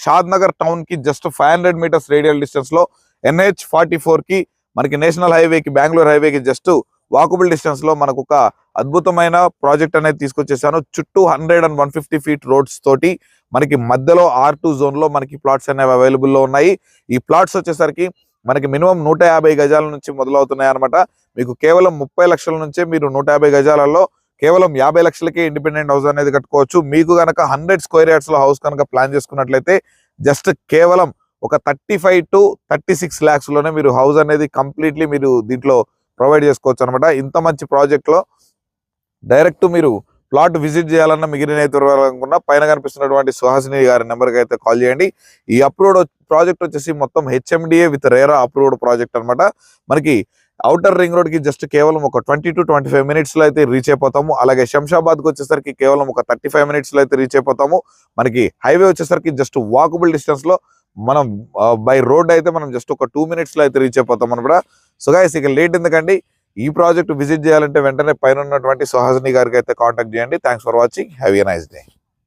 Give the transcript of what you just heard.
షాద్ Nagar town కి just 500 metres radial distance లో NH44 కి మనకి నేషనల్ హైవేకి బెంగళూరు హైవేకి జస్ట్ వాకబుల్ డిస్టెన్స్ లో మనకు ఒక అద్భుతమైన ప్రాజెక్ట్ అనేది తీసుకొచ్చేసాను. చుట్టూ 100 and 150 ఫీట్ రోడ్స్ తోటి మనకి మధ్యలో R2 జోన్ లో మనకి ప్లాట్స్ అనేవి అవైలబుల్ లో ఉన్నాయి. ఈ ప్లాట్స్ వచ్చేసరికి మనకి మినిమం 150 గజాల నుంచి మొదలవుతున్నాయి అనమాట. మీకు కేవలం 30 లక్షల నుంచే మీరు 150 గజాలలో కేవలం 50 లక్షలకే ఇండిపెండెంట్ హౌస్ అనేది కట్టుకోవచ్చు. మీకు కనుక 100 స్క్వేర్ యార్డ్స్ లో హౌస్ కనుక ప్లాన్ చేసుకున్నట్లయితే జస్ట్ కేవలం ఒక 35 to 36 lakhs లోనే మీరు హౌస్ అనేది కంప్లీట్లీ మీరు దీంట్లో ప్రొవైడ్ చేసుకోవచ్చు అనమాట. ఇంత మంచి ప్రాజెక్ట్ లో డైరెక్ట్ మీరు ప్లాట్ విజిట్ చేయాలన్న మిగిలిన అనుకున్నా పైన కనిపిస్తున్నటువంటి సుహాసిని గారి నెంబర్కి అయితే కాల్ చేయండి. ఈ అప్రూవ్డ్ ప్రాజెక్ట్ వచ్చేసి మొత్తం HMDA with RERA approved project అనమాట. మనకి ఔటర్ రింగ్ రోడ్ కి జస్ట్ కేవలం ఒక 20 to 25 minutes లో అయితే రీచ్ అయిపోతాము. అలాగే శంషాబాద్ కి వచ్చేసరికి కేవలం ఒక 35 minutes లో అయితే రీచ్ అయిపోతాము. మనకి హైవే వచ్చేసరికి జస్ట్ వాకబుల్ డిస్టెన్స్ లో మనం బై రోడ్ అయితే మనం జస్ట్ ఒక 2 minutes లో అయితే రీచ్ అయిపోతాం అనమాట. సో గైస్ ఇక లేట్ ఎందుకండి, ఈ ప్రాజెక్ట్ విజిట్ చేయాలంటే వెంటనే పైన ఉన్నటువంటి సుహాసిని గారికి అయితే కాంటాక్ట్ చేయండి. Thanks for watching. Have a nice day.